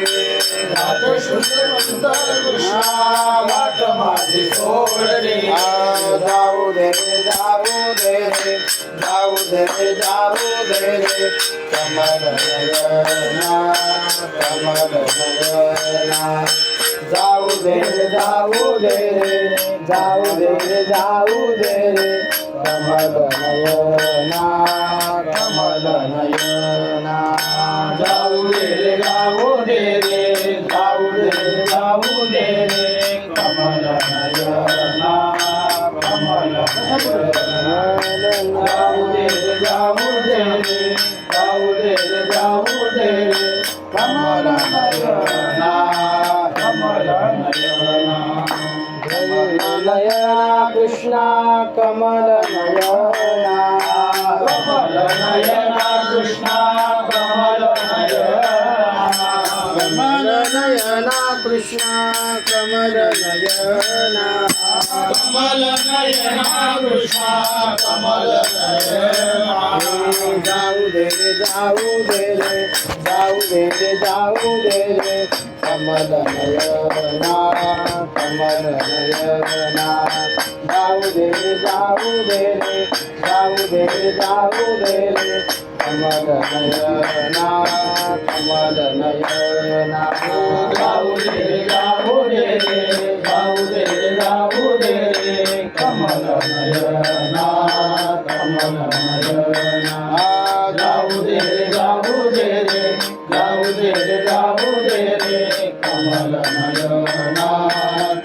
राधे शुद्ध कृष्णा वाट माझी सोड रे जाऊ दे रे जाऊ दे रे जाऊ दे रे जाऊ दे रे कमल नयना कमल नयना जाऊ दे रे जाऊ दे रे जाऊ दे रे जाऊ दे रे कमल नयना कमल नयना जाऊ दे रे जाऊ दे रे जाऊ दे रे जाऊ दे रे कमल नयना कमल नयना जाऊ दे रे जाऊ दे रे जाऊ दे रे जाऊ दे रे कमल नयना कमल नयना नयना कृष्णा कमल नयना कमल नयना कृष्णा कमल नयना कमल नयना कृष्णा कमल नयना कमल नयना कृष्णा कमल नयना जाऊ दे रे जाऊ दे रे जाऊ दे रे जाऊ दे रे कमल नयना कमल नयना जाऊ दे रे जाऊ दे रे जाऊ दे रे जाऊ दे रे कमल नयना कमल नयना जाऊ दे रे जाऊ दे रे जाऊ दे रे जाऊ दे रे कमल नयना कमल नयना जाऊ दे रे जाऊ दे रे जाऊ दे रे जाऊ दे रे कमल नयना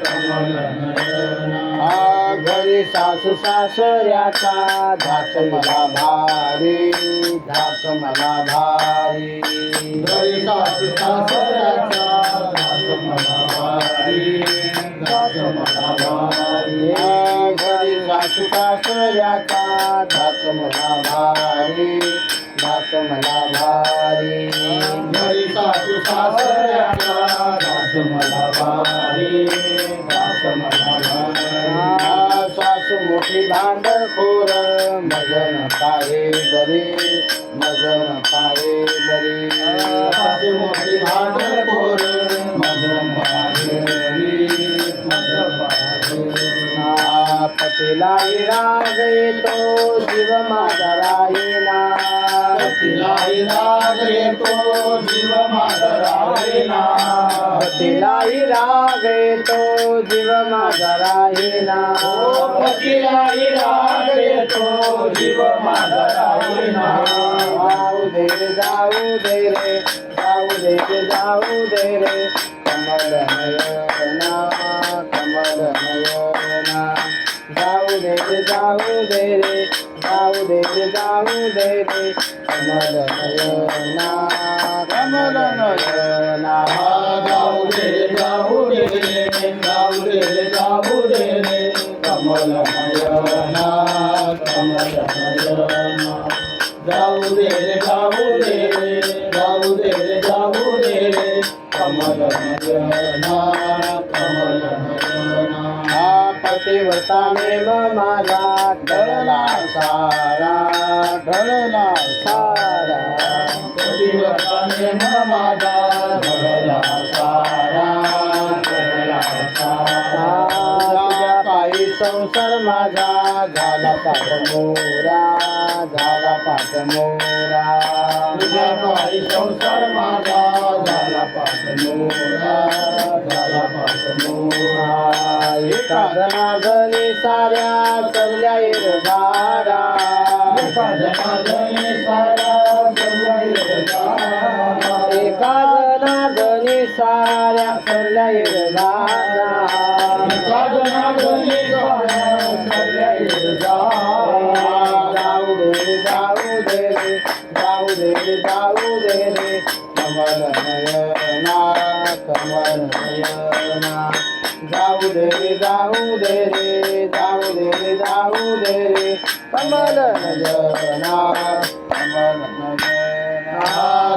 कमल नयना घरी सासू सासऱ्याचा धाक मला भारी धाक मला भारी घरी सासू सासऱ्याचा दास मला भारी दास मला भारी घरी सासू सासऱ्याचा धाक मला भारी धाक मला भारी घरी सासू सासऱ्याचा दास मला भारी दास मला भारी सासू मोठी भांडखोर मजन पाहे बरी मजन पाहे बरी सासू मोठी भांडखोर मदन पाहेरी मदन पाहेरी पतीला राग येतो जीव माझा राहीना पतीलाही राग येतो जीव माझा राहीना पतीलाही राग येतो जीव माझा राहीना पतीलाही राग येतो जीव माझा राहीना जाऊ दे रे जाऊ दे रे जाऊ दे रे जाऊ दे रे कमल नयना कमल नयना जाऊ दे रे जाऊ दे रे जाऊ दे रे जाऊ दे रे कमल नयना कमल नयना जाऊ दे जाऊ दे जाऊ दे जाऊ दे कमल नयना कमल नयना जाऊ दे जाऊ दे जाऊ दे जाऊ दे कमल नयना कमल नयना पतिव्रताने माझा ढळला सारा ढळला सारा पतिव्रताने माझा घडला सारा घडला सारा तुझ्या पायी संसार माझा झाला पाठमोरा झाला पाठमोरा तुझ्या पायी संसार माझा झाला पाठमोरा झाला पाठमोरा एका जनार्दनी साऱ्या सरल्या इरधारा एका जनार्दनी सारा सरल्या इरधारा एका जनार्दनी साऱ्या सरल्या इरधारा एका जनार्दनी सारा सरल्या इरधारा जाऊ दे रे जाऊ दे रे जाऊ दे रे जाऊ दे रे कमल नयना कमल नयना जाऊ दे रे जाऊ दे रे जाऊ दे रे जाऊ दे रे कमल नयना कमल नयना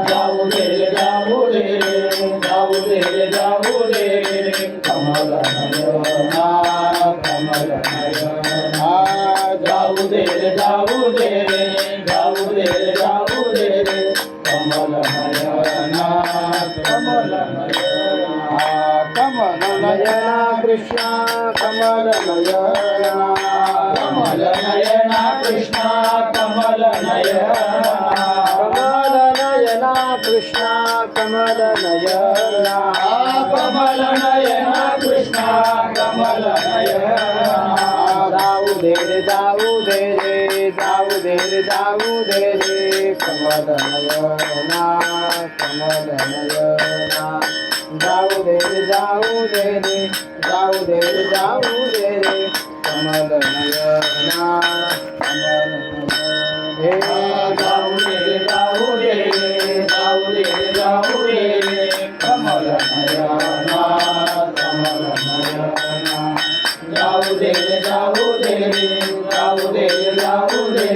जाऊ दे जाऊ दे जाऊ दे जाऊ दे कमल नयना कमल नयना जाऊ दे जाऊ दे जाऊ दे जाऊ दे कमल नयना कृष्ण कमल नयना कमल नयना कृष्ण कमल नयना कमल नयना कृष्ण कमल नयना कमल नयना कृष्ण कमल नयना जाऊ दे रे जाऊ दे रे जाऊ दे रे जाऊ दे रे कमल नयना कमल नयना जाऊ दे रे जाऊ दे रे जाऊ दे रे जाऊ दे रे कमल नयना कमल नयना जाऊ दे जाऊ दे जाऊ दे जाऊ दे कमल नयना कमल नयना जाऊ दे जाऊ दे जाऊ दे जाऊ दे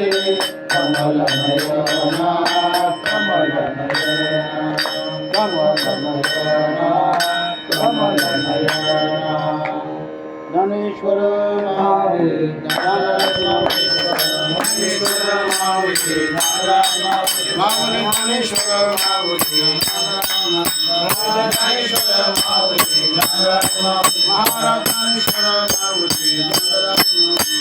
कमल नयना कमल नयना कमल नयना कमल नयना ज्ञानेश्वर महावीर महाराज